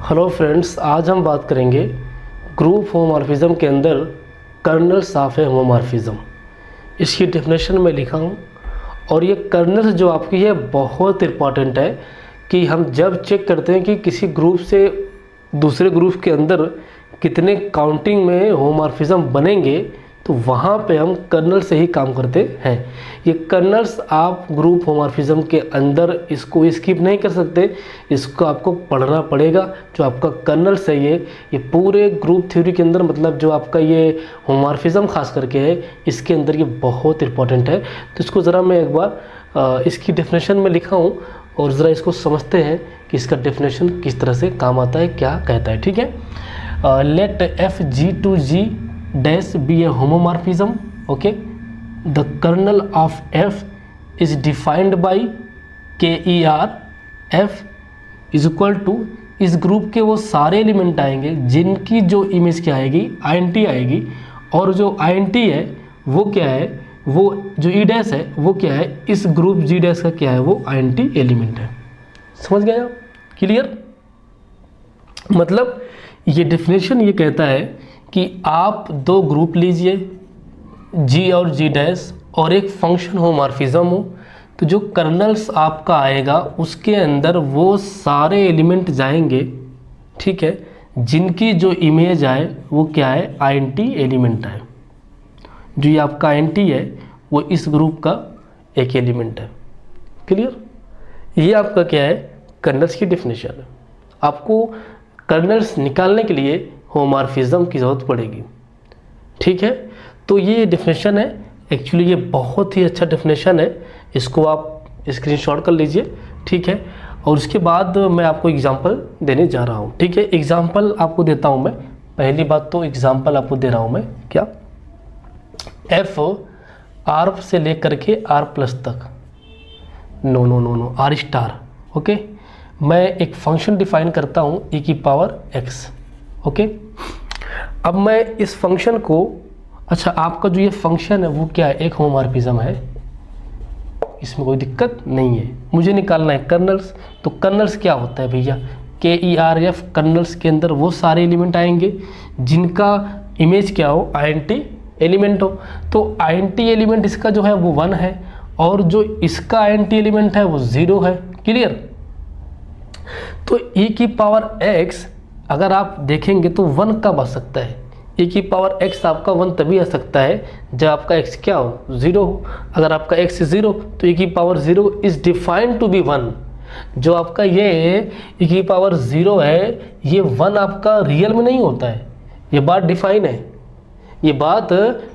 Hello friends, आज हम बात करेंगे ग्रुप होमोमॉर्फिज्म के अंदर कर्नल्स ऑफ ए होमोमॉर्फिज्म। इसकी डेफिनेशन में लिखा हूँ और ये कर्नल्स जो आपकी है बहुत इंपॉर्टेंट है कि हम जब चेक करते हैं कि किसी ग्रुप से दूसरे ग्रुप के अंदर कितने काउंटिंग में होमोमॉर्फिज्म बनेंगे तो वहाँ पे हम कर्नल से ही काम करते हैं। ये कर्नल्स आप ग्रुप होमोमॉर्फिज्म के अंदर इसको स्किप नहीं कर सकते, इसको आपको पढ़ना पड़ेगा। जो आपका कर्नल्स है ये पूरे ग्रुप थ्योरी के अंदर, मतलब जो आपका ये होमोमॉर्फिज्म खास करके है, इसके अंदर ये बहुत इंपॉर्टेंट है। तो इसको ज़रा मैं एक बार इसकी डेफिनेशन में लिखा हूँ और ज़रा इसको समझते हैं कि इसका डेफिनेशन किस तरह से काम आता है, क्या कहता है। ठीक है, let F G to G dash be a homomorphism. Okay, the kernel of f is defined by ker f is equal to, इस ग्रुप के वो सारे एलिमेंट आएंगे जिनकी जो इमेज क्या आएगी, int आएगी, और जो int है वो क्या है, वो जो e डैश है वो क्या है, इस ग्रुप g डैश का क्या है, वो int एलिमेंट है। समझ गए आप? क्लियर? मतलब ये डेफिनेशन ये कहता है कि आप दो ग्रुप लीजिए G और G डैश और एक फंक्शन होमोमॉर्फिज्म हो, तो जो कर्नल्स आपका आएगा उसके अंदर वो सारे एलिमेंट जाएंगे, ठीक है, जिनकी जो इमेज आए वो क्या है, int एलिमेंट है। जो ये आपका int है वो इस ग्रुप का एक एलिमेंट है। क्लियर? ये आपका क्या है, कर्नल्स की डेफिनेशन है। आपको कर्नल्स निकालने के लिए होमोमॉर्फिज्म की ज़रूरत पड़ेगी। ठीक है, तो ये डेफिनेशन है। एक्चुअली ये बहुत ही अच्छा डेफिनेशन है, इसको आप स्क्रीनशॉट कर लीजिए। ठीक है, और उसके बाद मैं आपको एग्जांपल देने जा रहा हूँ। ठीक है, एग्जांपल आपको देता हूँ मैं। पहली बात तो एग्जांपल आपको दे रहा हूँ मैं, क्या, एफ आर से लेकर के आर प्लस तक, नो आर स्टार। ओके, मैं एक फंक्शन डिफाइन करता हूँ e की पावर x। ओके, अब मैं इस फंक्शन को, अच्छा आपका जो ये फंक्शन है वो क्या है, एक होमोमॉर्फिज्म है, इसमें कोई दिक्कत नहीं है। मुझे निकालना है कर्नल्स। तो कर्नल्स क्या होता है भैया, KERF, कर्नल्स के अंदर वो सारे एलिमेंट आएंगे जिनका इमेज क्या हो, int एलिमेंट हो। तो int एलिमेंट इसका जो है वो 1 है और जो इसका int एलिमेंट है वो 0 है। क्लियर? तो e की पावर x अगर आप देखेंगे तो 1 कब आ सकता है, e की पावर x आपका 1 तभी आ सकता है जब आपका x क्या हो, 0 हो। अगर आपका x 0 तो e की power 0 is defined to be 1। जो आपका ये e की पावर 0 है, ये 1 आपका रियल में नहीं होता है। ये बात डिफाइन है, ये बात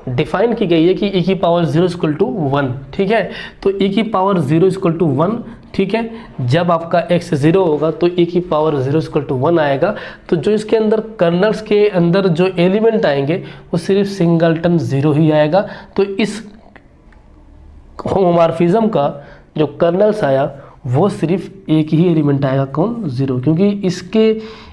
डिफाइन की गई है कि e की पावर 0 इक्वल टू 1। ठीक है, तो e की पावर 0 इक्वल टू 1। ठीक है, जब आपका x 0 होगा तो e की पावर 0 इक्वल टू 1 आएगा। तो जो इसके अंदर कर्नल्स के अंदर जो एलिमेंट आएंगे वो सिर्फ सिंगलटन 0 ही आएगा। तो इस होमोमॉर्फिज्म का जो कर्नल्स आया वो सिर्फ एक ही एलिमेंट आएगा, कौन, 0, क्योंकि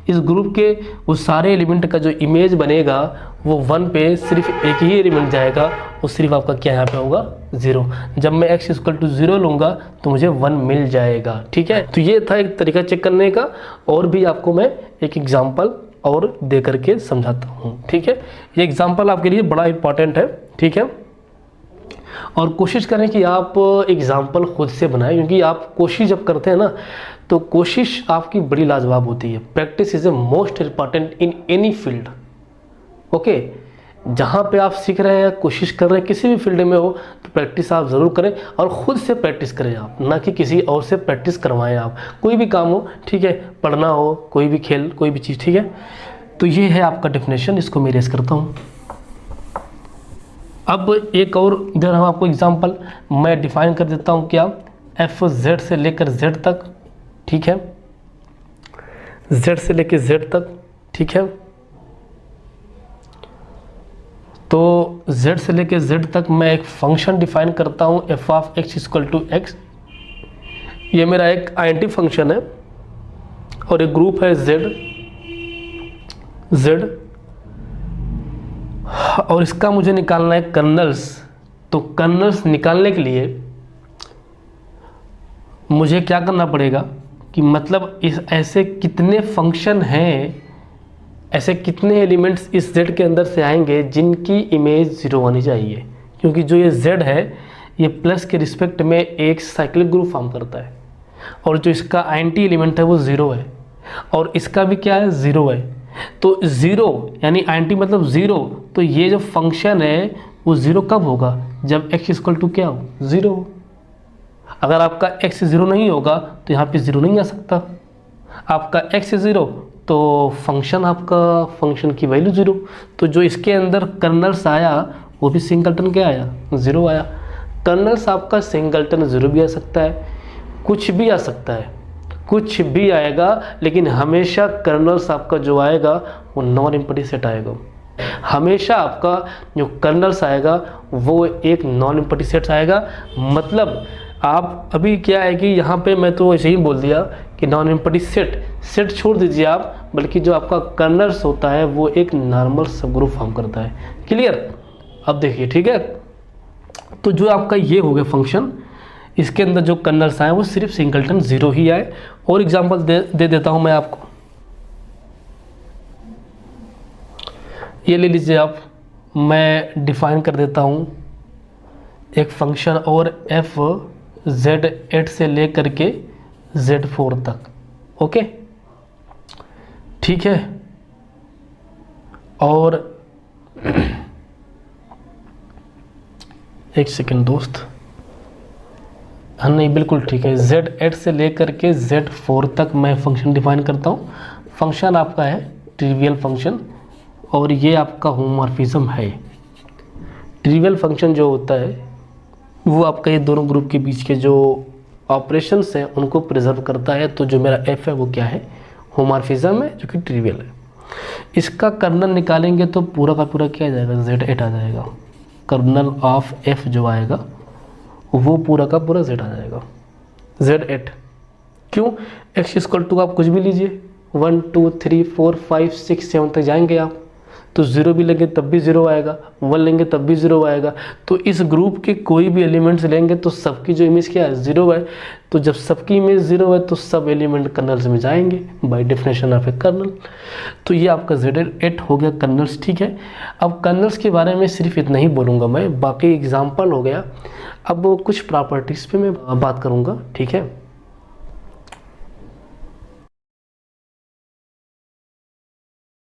इस ग्रुप के वो सारे एलिमेंट का जो इमेज बनेगा वो 1 पे सिर्फ एक ही एलिमेंट जाएगा, वो सिर्फ आपका क्या यहाँ पे होगा, 0। जब मैं x इक्वल टू 0 लूँगा तो मुझे 1 मिल जाएगा। ठीक है, तो ये था एक तरीका चेक करने का, और भी आपको मैं एक एग्जाम्पल और दे करके समझाता हूँ। ठीक है, ये एग्जाम्पल आपके लिए बड़ा इंपॉर्टेंट है। ठीक है, और कोशिश करें कि आप एग्जाम्पल खुद से बनाएं, क्योंकि आप कोशिश जब करते हैं ना तो कोशिश आपकी बड़ी लाजवाब होती है। Practice is a most important in any field. Okay, जहाँ पे आप सीख रहे हैं, कोशिश कर रहे हैं, किसी भी फील्ड में हो, तो प्रैक्टिस आप ज़रूर करें और ख़ुद से प्रैक्टिस करें आप, ना कि किसी और से प्रैक्टिस करवाएं आप। कोई भी काम हो, ठीक है, पढ़ना हो, कोई भी खेल, कोई भी चीज़। ठीक है, तो ये है आपका डेफिनेशन, इसको मैं रेस करता हूँ। अब एक और इधर हम आपको एग्जांपल मैं डिफाइन कर देता हूँ, क्या, एफ जेड से लेकर जेड तक। ठीक है, जेड से लेकर जेड तक। ठीक है, तो z से लेके z तक मैं एक फंक्शन डिफाइन करता हूँ, f of x equal to x। ये मेरा एक int फंक्शन है और एक ग्रुप है z, और इसका मुझे निकालना है कर्नल्स। तो कर्नल्स निकालने के लिए मुझे क्या करना पड़ेगा, कि मतलब इस ऐसे कितने फंक्शन हैं, ऐसे कितने एलिमेंट्स इस z के अंदर से आएंगे जिनकी इमेज 0 होनी चाहिए, क्योंकि जो ये z है ये प्लस के रिस्पेक्ट में एक साइक्लिक ग्रुप फॉर्म करता है और जो इसका एंटी एलिमेंट है वो 0 है और इसका भी क्या है 0 है। तो 0 यानी एंटी मतलब 0, तो ये जो फंक्शन है वो 0 कब होगा, जब x इक्वल टू क्या हो 0 हो। अगर आपका x 0 नहीं होगा तो यहाँ पे 0 नहीं आ सकता, आपका x 0 तो फंक्शन की वैल्यू 0। तो जो इसके अंदर कर्नल्स आया वो भी सिंगलटन क्या आया 0 आया। कर्नल्स आपका सिंगलटन 0 भी आ सकता है, कुछ भी आ सकता है, कुछ भी आएगा, लेकिन हमेशा कर्नल्स आपका जो आएगा वो नॉन एम्प्टी सेट आएगा। हमेशा आपका जो कर्नल्स आएगा वो एक नॉन एम्प्टी सेट आएगा। मतलब आप अभी क्या है कि यहाँ पे मैं तो ऐसे ही बोल दिया कि नॉन एम्प्टी सेट छोड़ दीजिए आप, बल्कि जो आपका कर्नल्स होता है वो एक नॉर्मल सब ग्रुप फॉर्म करता है। क्लियर? अब देखिए, ठीक है, तो जो आपका ये हो गया फंक्शन, इसके अंदर जो कर्नल्स आए वो सिर्फ सिंगलटन 0 ही आए। और एग्जांपल दे देता हूं मैं आपको, ये ले लीजिए आप, मैं डिफाइन कर देता हूं एक फंक्शन और f z8 से लेकर के z4 तक। ओके, ठीक है। और एक सेकेंड दोस्त, हाँ नहीं बिल्कुल ठीक है, z8 से लेकर के z4 तक मैं फंक्शन डिफाइन करता हूँ। फंक्शन आपका है ट्रिवियल फंक्शन और ये आपका होमोमॉर्फिज्म है। ट्रिवियल फंक्शन जो होता है वो आपका ये दोनों ग्रुप के बीच के जो ऑपरेशंस हैं उनको प्रिजर्व करता है। तो जो मेरा f है वो क्या है, होमोमॉर्फिज्म है जो कि ट्रिवियल है। इसका कर्नल निकालेंगे तो पूरा का पूरा क्या आ जाएगा, z8 आ जाएगा। कर्नल ऑफ f जो आएगा वो पूरा का पूरा z आ जाएगा, z8। क्यों? x इक्वल टू आप कुछ भी लीजिए, 1 2 3 4 5 6 7 तक जाएंगे आप, तो 0 भी लेंगे तब भी 0 आएगा, 1 लेंगे तब भी 0 आएगा। तो इस ग्रुप के कोई भी एलिमेंट्स लेंगे तो सबकी जो इमेज क्या है 0 है। तो जब सबकी इमेज 0 है तो सब एलिमेंट कर्नल्स में जाएंगे by definition of a kernel. तो ये आपका z8 हो गया कर्नल्स, ठीक है। अब कर्नल्स के बारे में सिर्फ इतना ही बोलूँगा मैं, बाकी एग्जाम्पल हो गया। अब कुछ प्रॉपर्टीज़ पे मैं बात करूँगा, ठीक है।